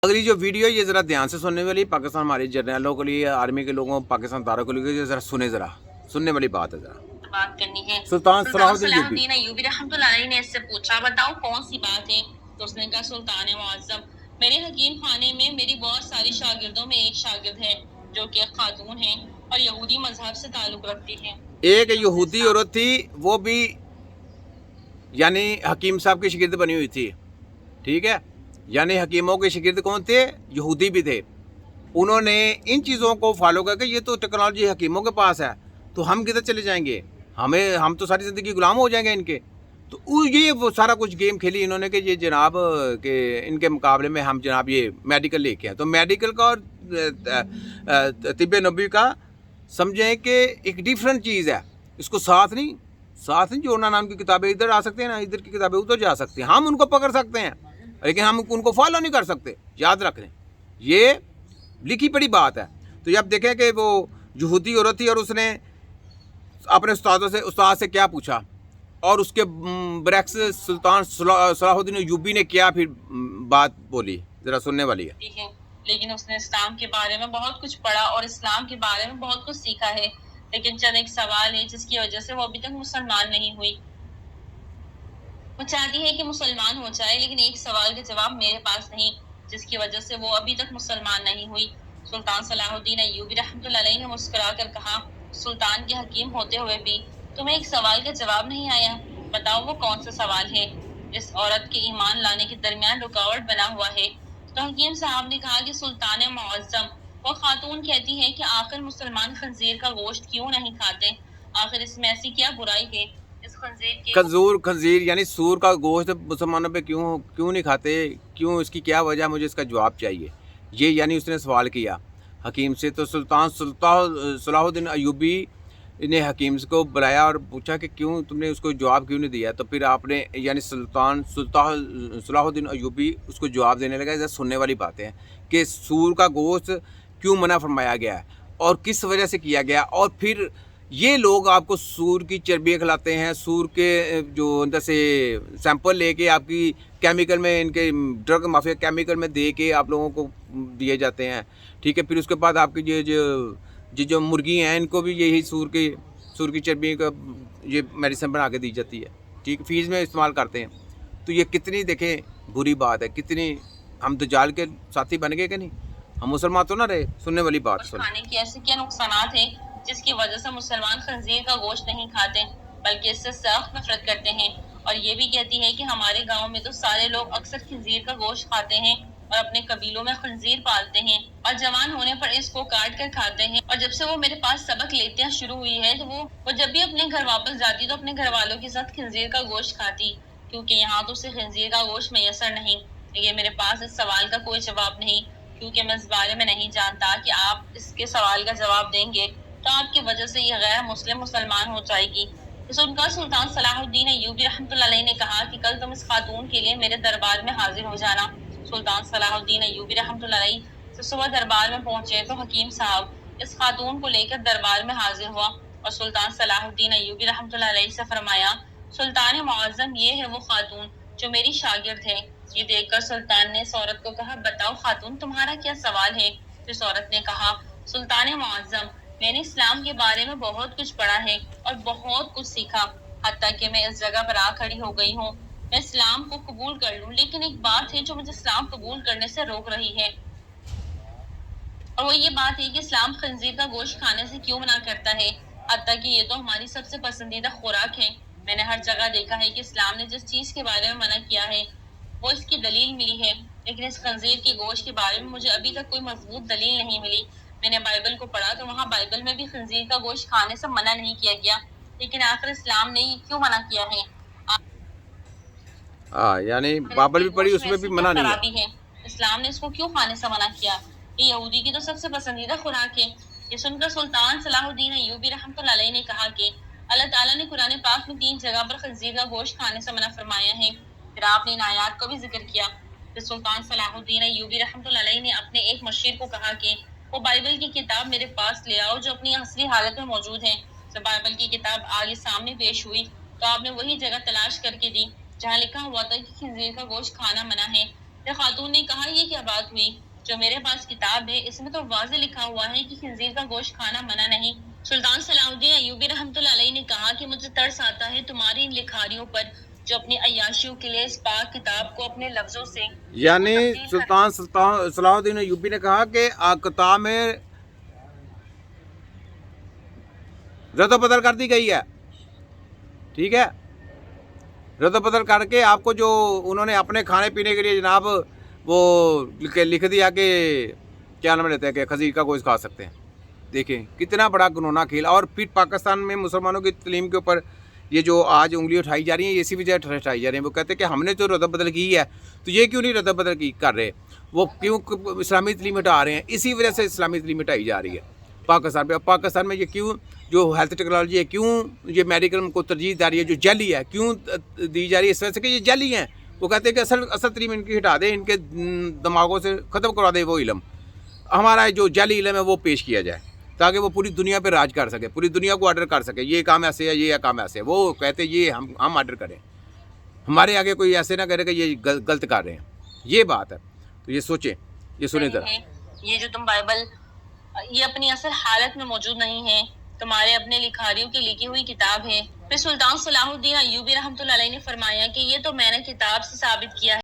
अगली जो वीडियो है ये ज़रा ध्यान से सुनने वाली, पाकिस्तान हमारे जर्नलों के लिए, आर्मी के लोगों, पाकिस्तान तारों के लिए, ज़रा सुनने वाली बात है। ज़रा बात करनी है। सुल्तान सलाहुद्दीन सलाहुद्दीन अय्यूबी रहमतुल्लाह अलैह ने इससे पूछा, बताओ कौन सी बात है? तो उसने कहा, सुल्तान मुअज्जम, मेरे हकीम खाने में मेरी बहुत सारी शागिर्दों में एक शागिर्द है जो कि एक खातून है और यहूदी मजहब से ताल्लुक रखती है। एक यहूदी औरत थी, वो भी यानी हकीम साहब की शागिर्द बनी हुई थी, ठीक है। यानी हकीमों के शागिर्द कौन थे? यहूदी भी थे। उन्होंने इन चीज़ों को फॉलो करके, ये तो टेक्नोलॉजी हकीमों के पास है तो हम किधर चले जाएंगे, हम तो सारी ज़िंदगी गुलाम हो जाएंगे इनके। तो ये वो सारा कुछ गेम खेली इन्होंने कि ये जनाब के इनके मुकाबले में हम जनाब ये मेडिकल लेके आए। तो मेडिकल का और तिब्बे नबी का समझें कि एक डिफरेंट चीज़ है, इसको साथ नहीं जोड़ना। नाम की किताबें इधर आ सकते हैं ना, इधर की किताबें उधर जा सकती हैं, हम उनको पकड़ सकते हैं लेकिन हम उनको फॉलो नहीं कर सकते। याद रख लें, ये लिखी पड़ी बात है। तो अब देखें कि वो यहूदी औरत थी और उसने अपने उस्ताद से क्या पूछा और उसके बरक्स सुल्तान सलाहुद्दीन अय्यूबी ने क्या फिर बात बोली, ज़रा सुनने वाली है। लेकिन उसने इस्लाम के बारे में बहुत कुछ पढ़ा और इस्लाम के बारे में बहुत कुछ सीखा है, लेकिन चंद एक सवाल है जिसकी वजह से वो अभी तक मुसलमान नहीं हुई। वो चाहती है कि मुसलमान हो जाए, लेकिन एक सवाल का जवाब मेरे पास नहीं, जिसकी वजह से वो अभी तक मुसलमान नहीं हुई। सुल्तान सलाहुद्दीन अय्यूबी रहमतुल्लाह अलैह ने मुस्कुराकर कहा, सुल्तान के हकीम होते हुए भी तुम्हें एक सवाल का जवाब नहीं आया? बताओ वो कौन सा सवाल है इस औरत के ईमान लाने के दरमियान रुकावट बना हुआ है? तो हकीम साहब ने कहा कि सुल्तान मुअज्जम, वो खातून कहती है कि आखिर मुसलमान खंजीर का गोश्त क्यों नहीं खाते? आखिर इसमें ऐसी क्या बुराई है? इस खंजीर यानी सूर का गोश्त मुसलमानों पे क्यों नहीं खाते, क्यों, इसकी क्या वजह, मुझे इसका जवाब चाहिए। ये यानी उसने सवाल किया हकीम से। तो सुल्तान सलाहुद्दीन अय्यूबी ने हकीम को बुलाया और पूछा कि क्यों तुमने उसको जवाब क्यों नहीं दिया। तो फिर आपने यानी सुल्तान सलाहुद्दीन अय्यूबी उसको जवाब देने लगा। इधर सुनने वाली बातें हैं कि सूर का गोश्त क्यों मना फरमाया गया है और किस वजह से किया गया। और फिर ये लोग आपको सूर की चर्बियाँ खिलाते हैं, सूर के जो अंदर से सैंपल लेके आपकी केमिकल में, इनके ड्रग माफिया केमिकल में दे के आप लोगों को दिए जाते हैं, ठीक है। फिर उसके बाद आपकी जो मुर्गी हैं इनको भी यही सूर की चर्बी का ये मेडिसिन बना के दी जाती है, ठीक, फीस में इस्तेमाल करते हैं। तो ये कितनी देखें बुरी बात है, कितनी हम दज्जाल के साथी बन गए कि नहीं, हम मुसलमान तो ना रहे। सुनने वाली बात सुन। खाने के ऐसे क्या नुकसानात हैं जिसकी वजह से मुसलमान खंजीर का गोश्त नहीं खाते बल्कि इससे सख्त नफरत करते हैं? और ये भी कहती है कि हमारे गांव में तो सारे लोग अक्सर खंजीर का गोश्त खाते हैं और अपने कबीलों में खंजीर पालते हैं और जवान होने पर इसको काट कर खाते हैं। और जब से वो मेरे पास सबक लेते हैं शुरू हुई है तो वो जब भी अपने घर वापस जाती तो अपने घर वालों के साथ खंजीर का गोश्त खाती, क्योंकि यहाँ तो उसे खंजीर का गोश्त मैसर नहीं। ये मेरे पास इस सवाल का कोई जवाब नहीं, क्योंकि मैं इस बारे में नहीं जानता कि आप इसके सवाल का जवाब देंगे तो आपकी वजह से ये गैर मुस्लिम मुसलमान हो जाएगी। तो सुनकर सुल्तान सलाहुद्दीन अय्यूबी रहमतुल्लाह अलैह ने कहा कि कल तुम इस खातून के लिए मेरे दरबार में हाजिर हो जाना। सुल्तान सलाहुद्दीन अय्यूबी रहमतुल्लाह अलैह से सुबह दरबार में पहुंचे तो हकीम साहब इस खातून को लेकर दरबार में हाजिर हुआ और सुल्तान सलाहुद्दीन अय्यूबी रहमतुल्लाह अलैह से फरमाया, सुल्तान मुअज्जम, ये है वो खातून जो मेरी शागिर्द है। ये देखकर सुल्तान ने इस औरत को कहा, बताओ खातून, तुम्हारा क्या सवाल है? इस औरत ने कहा, सुल्तान मुअज्जम, मैंने इस्लाम के बारे में बहुत कुछ पढ़ा है और बहुत कुछ सीखा, हत्ता कि मैं इस जगह पर आ खड़ी हो गई हूँ। मैं इस्लाम को कबूल कर लूं, लेकिन एक बात है जो मुझे इस्लाम कबूल करने से रोक रही है, और वो ये बात है कि इस्लाम खंजीर का गोश्त खाने से क्यों मना करता है, हत्ता कि ये तो हमारी सबसे पसंदीदा खुराक है। मैंने हर जगह देखा है कि इस्लाम ने जिस चीज़ के बारे में मना किया है वो इसकी दलील मिली है, लेकिन इस खंजीर के गोश्त के बारे में मुझे अभी तक कोई मजबूत दलील नहीं मिली। मैंने बाइबल को पढ़ा तो वहाँ बाइबल में भी खंजीर का गोश्त खाने से मना नहीं किया गया, लेकिन आखिर इस्लाम ने क्यों मना किया है? यानी बाइबल भी पढ़ी, उसमें भी मना नहीं है। इस्लाम ने इसको क्यों खाने से मना किया? ये यहूदी की तो सबसे पसंदीदा खुराक है। ये सुनकर सुल्तान सलाहुद्दीन अय्यूबी रहमतुल्लाह अलैह ने कहा कि अल्लाह ताला ने कुरान पाक में 3 जगह पर खंजीर का गोश्त खाने से मना फरमाया है। फिर आपने इन आयात को भी जिक्र किया। फिर सुल्तान सलाहुद्दीन अय्यूबी रहमतुल्लाह अलैह ने अपने एक मुशीर को कहा कि वो बाइबल की किताब मेरे पास ले आओ जो अपनी असली हालत में मौजूद है। जब बाइबल की किताब आगे सामने पेश हुई तो आपने वही जगह तलाश करके दी जहाँ लिखा हुआ था कि खंजीर का गोश्त खाना मना है। پھر خاتون نے کہا یہ کیا بات ہوئی؟ جو میرے پاس کتاب ہے اس میں تو واضح لکھا ہوا ہے کہ خنزیر کا گوشت کھانا منع نہیں۔ سلطان صلاح الدین ایوبی رحمۃ اللہ علیہ نے کہا کہ مجھے ترس آتا ہے تمہاری ان لکھاریوں پر جو اپنی عیاشیوں کے لیے اس پاک کتاب کو اپنے لفظوں سے یعنی سلطان صلاح الدین ایوبی نے کہا کہ کتاب میں رد و بدل کر دی گئی ہے، ٹھیک ہے، رد و بدل کر کے آپ کو جو انہوں نے اپنے کھانے پینے کے لیے جناب وہ لکھ دیا کہ کیا نام لیتے ہیں کہ خنزیر کا گوشت کھا سکتے ہیں۔ دیکھیں کتنا بڑا گنونا کھیل، اور پھر پاکستان میں مسلمانوں کی تعلیم کے اوپر یہ جو آج انگلی اٹھائی جا رہی ہیں، اسی وجہ اٹھائی جا رہی ہیں۔ وہ کہتے ہیں کہ ہم نے تو رد و بدل کی ہے تو یہ کیوں نہیں رد و بدل کر رہے، وہ کیوں اسلامی تعلیم ہٹا رہے ہیں، اسی وجہ سے اسلامی تعلیم ہٹائی جا رہی ہے پاکستان پہ۔ پاکستان میں یہ کیوں جو ہیلتھ ٹیکنالوجی ہے، کیوں یہ میڈیکل کو ترجیح دی رہی ہے، جو جعلی ہے کیوں دی جا رہی ہے، اس وجہ سے کہ یہ جعلی ہیں۔ وہ کہتے ہیں کہ اصل تعلیم ان کی ہٹا دیں، ان کے دماغوں سے ختم کروا دیں وہ علم، ہمارا جو جعلی علم ہے وہ پیش کیا جائے تاکہ وہ پوری دنیا پہ راج کر سکے، پوری دنیا کو آرڈر کر سکے، یہ کام ایسے ہے، یہ کام ایسے ہے۔ وہ کہتے ہیں یہ ہم آرڈر کریں، ہمارے آگے کوئی ایسے نہ کرے کہ یہ غلط کر رہے ہیں۔ یہ بات ہے، تو یہ سوچیں، یہ سنیں ذرا۔ یہ جو تم بائبل یہ اپنی اصل حالت میں موجود نہیں ہے، تمہارے اپنے لکھاریوں کی لکھی ہوئی کتاب ہے۔ پھر سلطان صلاح الدین ایوبی رحمۃ اللہ علیہ نے فرمایا کہ یہ تو میں نے کتاب سے ثابت کیا ہے